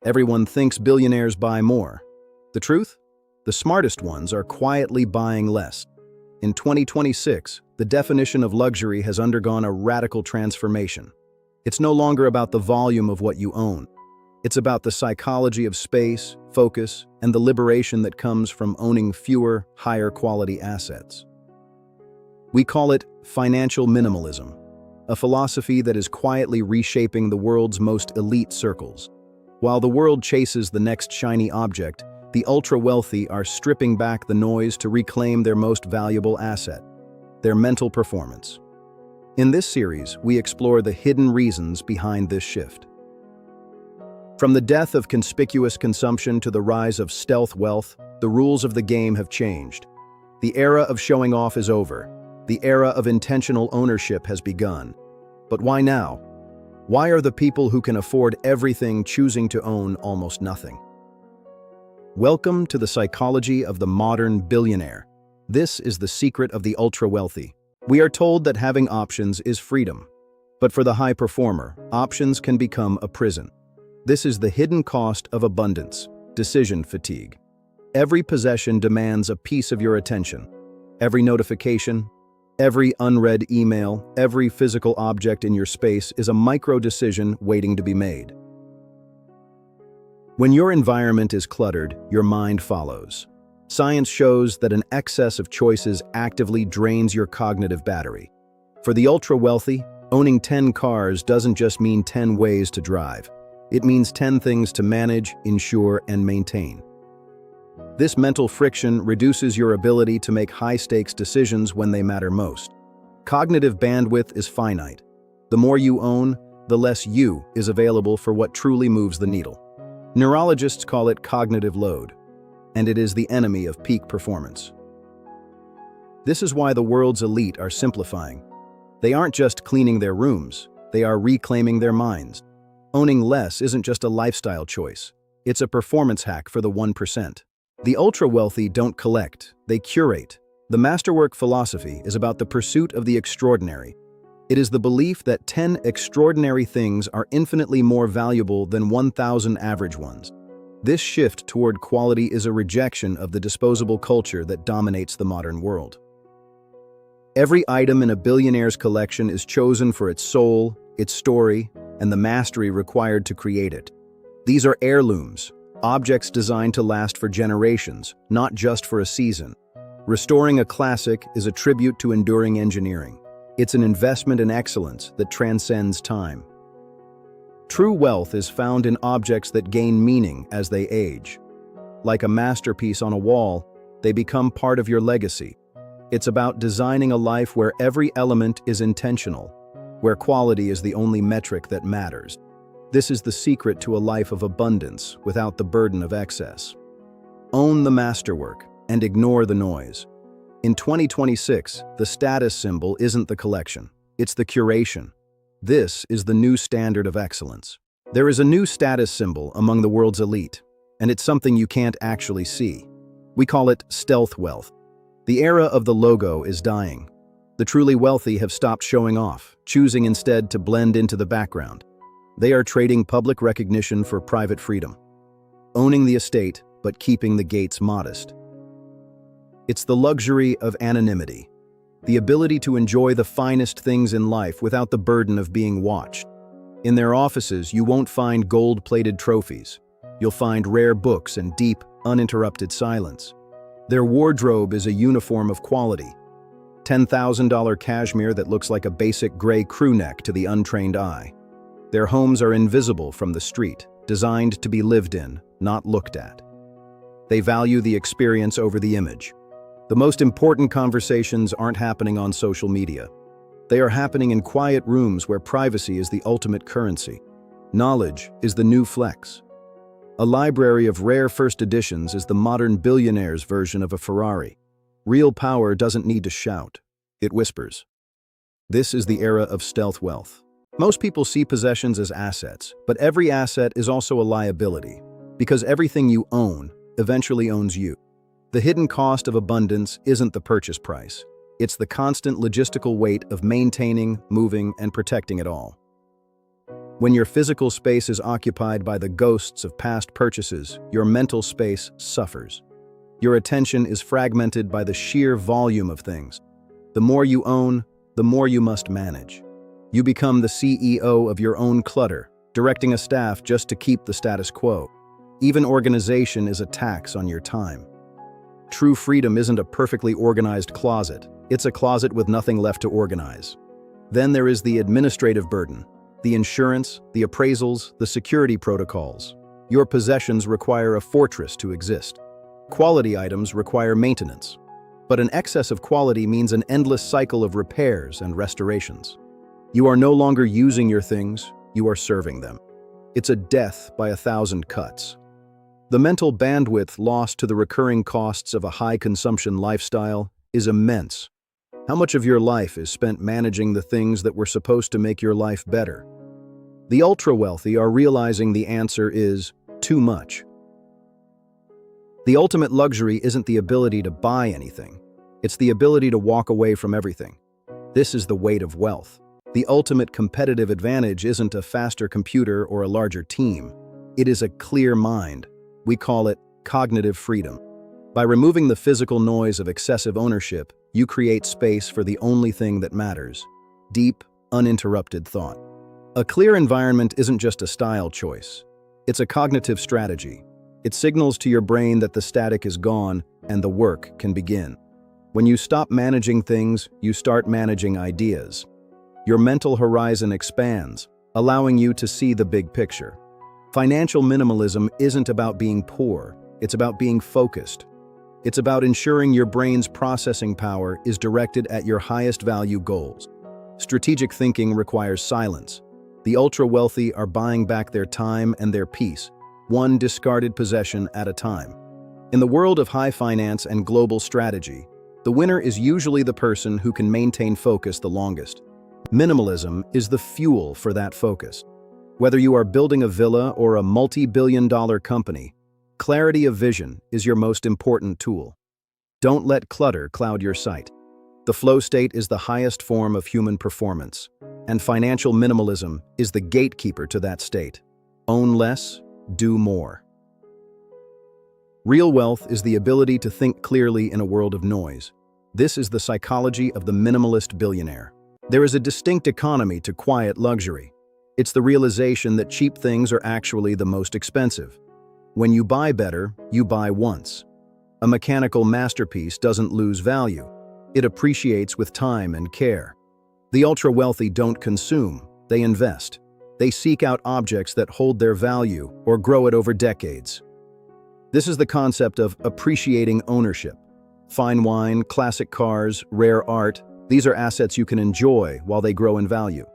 Everyone thinks billionaires buy more. The truth? The smartest ones are quietly buying less. In 2026, the definition of luxury has undergone a radical transformation. It's no longer about the volume of what you own. It's about the psychology of space, focus, and the liberation that comes from owning fewer, higher-quality assets. We call it financial minimalism, a philosophy that is quietly reshaping the world's most elite circles. While the world chases the next shiny object, the ultra-wealthy are stripping back the noise to reclaim their most valuable asset, their mental performance. In this series, we explore the hidden reasons behind this shift. From the death of conspicuous consumption to the rise of stealth wealth, the rules of the game have changed. The era of showing off is over. The era of intentional ownership has begun. But why now? Why are the people who can afford everything choosing to own almost nothing? Welcome to the psychology of the modern billionaire. This is the secret of the ultra-wealthy. We are told that having options is freedom. But for the high performer, options can become a prison. This is the hidden cost of abundance, decision fatigue. Every possession demands a piece of your attention. Every notification, every unread email, every physical object in your space is a micro-decision waiting to be made. When your environment is cluttered, your mind follows. Science shows that an excess of choices actively drains your cognitive battery. For the ultra-wealthy, owning 10 cars doesn't just mean 10 ways to drive. It means 10 things to manage, insure, and maintain. This mental friction reduces your ability to make high-stakes decisions when they matter most. Cognitive bandwidth is finite. The more you own, the less you is available for what truly moves the needle. Neurologists call it cognitive load, and it is the enemy of peak performance. This is why the world's elite are simplifying. They aren't just cleaning their rooms, they are reclaiming their minds. Owning less isn't just a lifestyle choice, it's a performance hack for the 1%. The ultra-wealthy don't collect, they curate. The Masterwork philosophy is about the pursuit of the extraordinary. It is the belief that 10 extraordinary things are infinitely more valuable than 1,000 average ones. This shift toward quality is a rejection of the disposable culture that dominates the modern world. Every item in a billionaire's collection is chosen for its soul, its story, and the mastery required to create it. These are heirlooms, objects designed to last for generations, not just for a season. Restoring a classic is a tribute to enduring engineering. It's an investment in excellence that transcends time. True wealth is found in objects that gain meaning as they age. Like a masterpiece on a wall, they become part of your legacy. It's about designing a life where every element is intentional, where quality is the only metric that matters. This is the secret to a life of abundance without the burden of excess. Own the masterwork and ignore the noise. In 2026, the status symbol isn't the collection, it's the curation. This is the new standard of excellence. There is a new status symbol among the world's elite, and it's something you can't actually see. We call it stealth wealth. The era of the logo is dying. The truly wealthy have stopped showing off, choosing instead to blend into the background. They are trading public recognition for private freedom, owning the estate but keeping the gates modest. It's the luxury of anonymity, the ability to enjoy the finest things in life without the burden of being watched. In their offices, you won't find gold-plated trophies. You'll find rare books and deep, uninterrupted silence. Their wardrobe is a uniform of quality. $10,000 cashmere that looks like a basic gray crew neck to the untrained eye. Their homes are invisible from the street, designed to be lived in, not looked at. They value the experience over the image. The most important conversations aren't happening on social media. They are happening in quiet rooms where privacy is the ultimate currency. Knowledge is the new flex. A library of rare first editions is the modern billionaire's version of a Ferrari. Real power doesn't need to shout, it whispers. This is the era of stealth wealth. Most people see possessions as assets, but every asset is also a liability, because everything you own eventually owns you. The hidden cost of abundance isn't the purchase price. It's the constant logistical weight of maintaining, moving, and protecting it all. When your physical space is occupied by the ghosts of past purchases, your mental space suffers. Your attention is fragmented by the sheer volume of things. The more you own, the more you must manage. You become the CEO of your own clutter, directing a staff just to keep the status quo. Even organization is a tax on your time. True freedom isn't a perfectly organized closet. It's a closet with nothing left to organize. Then there is the administrative burden. The insurance, the appraisals, the security protocols. Your possessions require a fortress to exist. Quality items require maintenance. But an excess of quality means an endless cycle of repairs and restorations. You are no longer using your things, you are serving them. It's a death by 1,000 cuts. The mental bandwidth lost to the recurring costs of a high-consumption lifestyle is immense. How much of your life is spent managing the things that were supposed to make your life better? The ultra-wealthy are realizing the answer is too much. The ultimate luxury isn't the ability to buy anything. It's the ability to walk away from everything. This is the weight of wealth. The ultimate competitive advantage isn't a faster computer or a larger team. It is a clear mind. We call it cognitive freedom. By removing the physical noise of excessive ownership, you create space for the only thing that matters: deep, uninterrupted thought. A clear environment isn't just a style choice. It's a cognitive strategy. It signals to your brain that the static is gone and the work can begin. When you stop managing things, you start managing ideas. Your mental horizon expands, allowing you to see the big picture. Financial minimalism isn't about being poor, it's about being focused. It's about ensuring your brain's processing power is directed at your highest value goals. Strategic thinking requires silence. The ultra-wealthy are buying back their time and their peace, one discarded possession at a time. In the world of high finance and global strategy, the winner is usually the person who can maintain focus the longest. Minimalism is the fuel for that focus. Whether you are building a villa or a multi-billion-dollar company, clarity of vision is your most important tool. Don't let clutter cloud your sight. The flow state is the highest form of human performance, and financial minimalism is the gatekeeper to that state. Own less, do more. Real wealth is the ability to think clearly in a world of noise. This is the psychology of the minimalist billionaire. There is a distinct economy to quiet luxury. It's the realization that cheap things are actually the most expensive. When you buy better, you buy once. A mechanical masterpiece doesn't lose value. It appreciates with time and care. The ultra-wealthy don't consume, they invest. They seek out objects that hold their value or grow it over decades. This is the concept of appreciating ownership. Fine wine, classic cars, rare art, these are assets you can enjoy while they grow in value.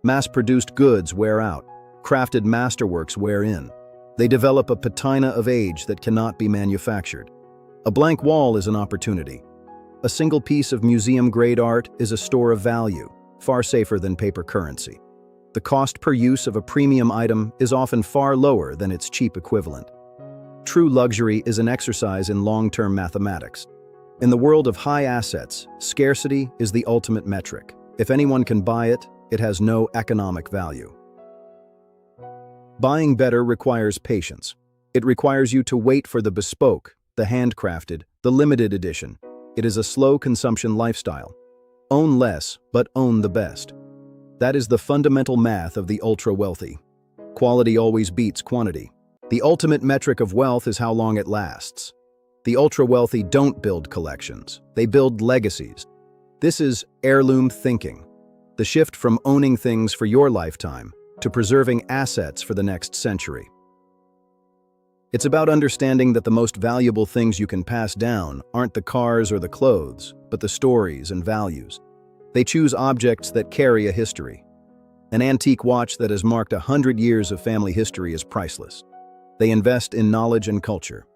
Mass-produced goods wear out. Crafted masterworks wear in. They develop a patina of age that cannot be manufactured. A blank wall is an opportunity. A single piece of museum-grade art is a store of value, far safer than paper currency. The cost per use of a premium item is often far lower than its cheap equivalent. True luxury is an exercise in long-term mathematics. In the world of high assets, scarcity is the ultimate metric. If anyone can buy it, it has no economic value. Buying better requires patience. It requires you to wait for the bespoke, the handcrafted, the limited edition. It is a slow consumption lifestyle. Own less, but own the best. That is the fundamental math of the ultra-wealthy. Quality always beats quantity. The ultimate metric of wealth is how long it lasts. The ultra-wealthy don't build collections, they build legacies. This is heirloom thinking, the shift from owning things for your lifetime to preserving assets for the next century. It's about understanding that the most valuable things you can pass down aren't the cars or the clothes, but the stories and values. They choose objects that carry a history. An antique watch that has marked 100 years of family history is priceless. They invest in knowledge and culture.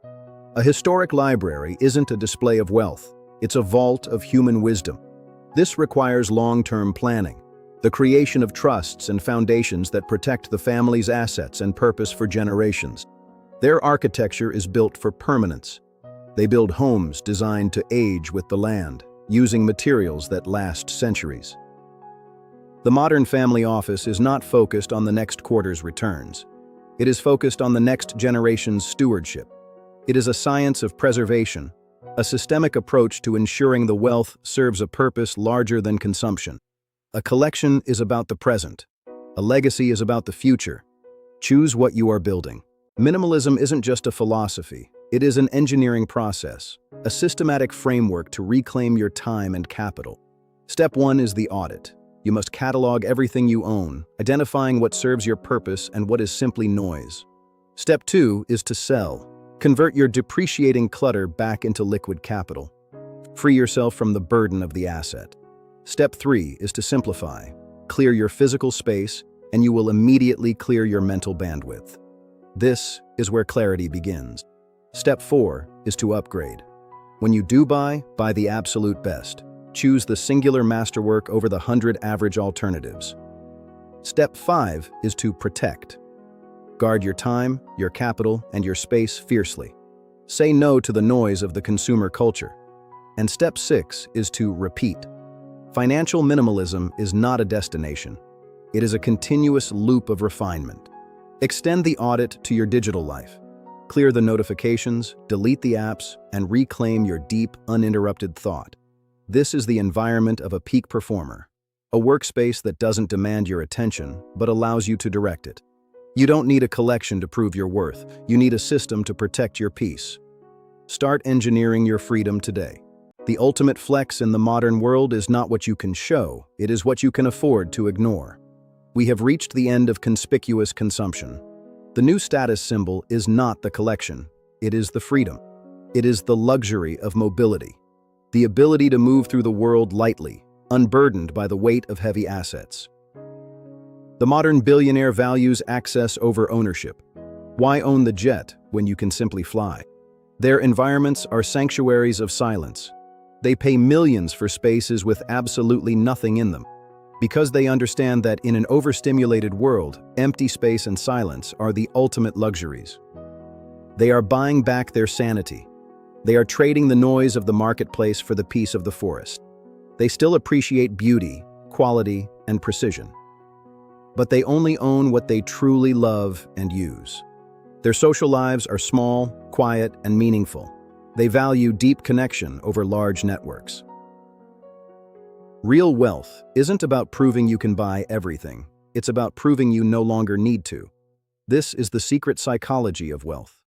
A historic library isn't a display of wealth, it's a vault of human wisdom. This requires long-term planning, the creation of trusts and foundations that protect the family's assets and purpose for generations. Their architecture is built for permanence. They build homes designed to age with the land, using materials that last centuries. The modern family office is not focused on the next quarter's returns. It is focused on the next generation's stewardship. It is a science of preservation, a systemic approach to ensuring the wealth serves a purpose larger than consumption. A collection is about the present. A legacy is about the future. Choose what you are building. Minimalism isn't just a philosophy. It is an engineering process, a systematic framework to reclaim your time and capital. Step 1 is the audit. You must catalog everything you own, identifying what serves your purpose and what is simply noise. Step 2 is to sell. Convert your depreciating clutter back into liquid capital. Free yourself from the burden of the asset. Step 3 is to simplify. Clear your physical space, and you will immediately clear your mental bandwidth. This is where clarity begins. Step 4 is to upgrade. When you do buy the absolute best. Choose the singular masterwork over the 100 average alternatives. Step 5 is to protect. Guard your time, your capital, and your space fiercely. Say no to the noise of the consumer culture. And step 6 is to repeat. Financial minimalism is not a destination. It is a continuous loop of refinement. Extend the audit to your digital life. Clear the notifications, delete the apps, and reclaim your deep, uninterrupted thought. This is the environment of a peak performer, a workspace that doesn't demand your attention, but allows you to direct it. You don't need a collection to prove your worth. You need a system to protect your peace. Start engineering your freedom today. The ultimate flex in the modern world is not what you can show, it is what you can afford to ignore. We have reached the end of conspicuous consumption. The new status symbol is not the collection, it is the freedom. It is the luxury of mobility. The ability to move through the world lightly, unburdened by the weight of heavy assets. The modern billionaire values access over ownership. Why own the jet when you can simply fly? Their environments are sanctuaries of silence. They pay millions for spaces with absolutely nothing in them, because they understand that in an overstimulated world, empty space and silence are the ultimate luxuries. They are buying back their sanity. They are trading the noise of the marketplace for the peace of the forest. They still appreciate beauty, quality, and precision. But they only own what they truly love and use. Their social lives are small, quiet, and meaningful. They value deep connection over large networks. Real wealth isn't about proving you can buy everything. It's about proving you no longer need to. This is the secret psychology of wealth.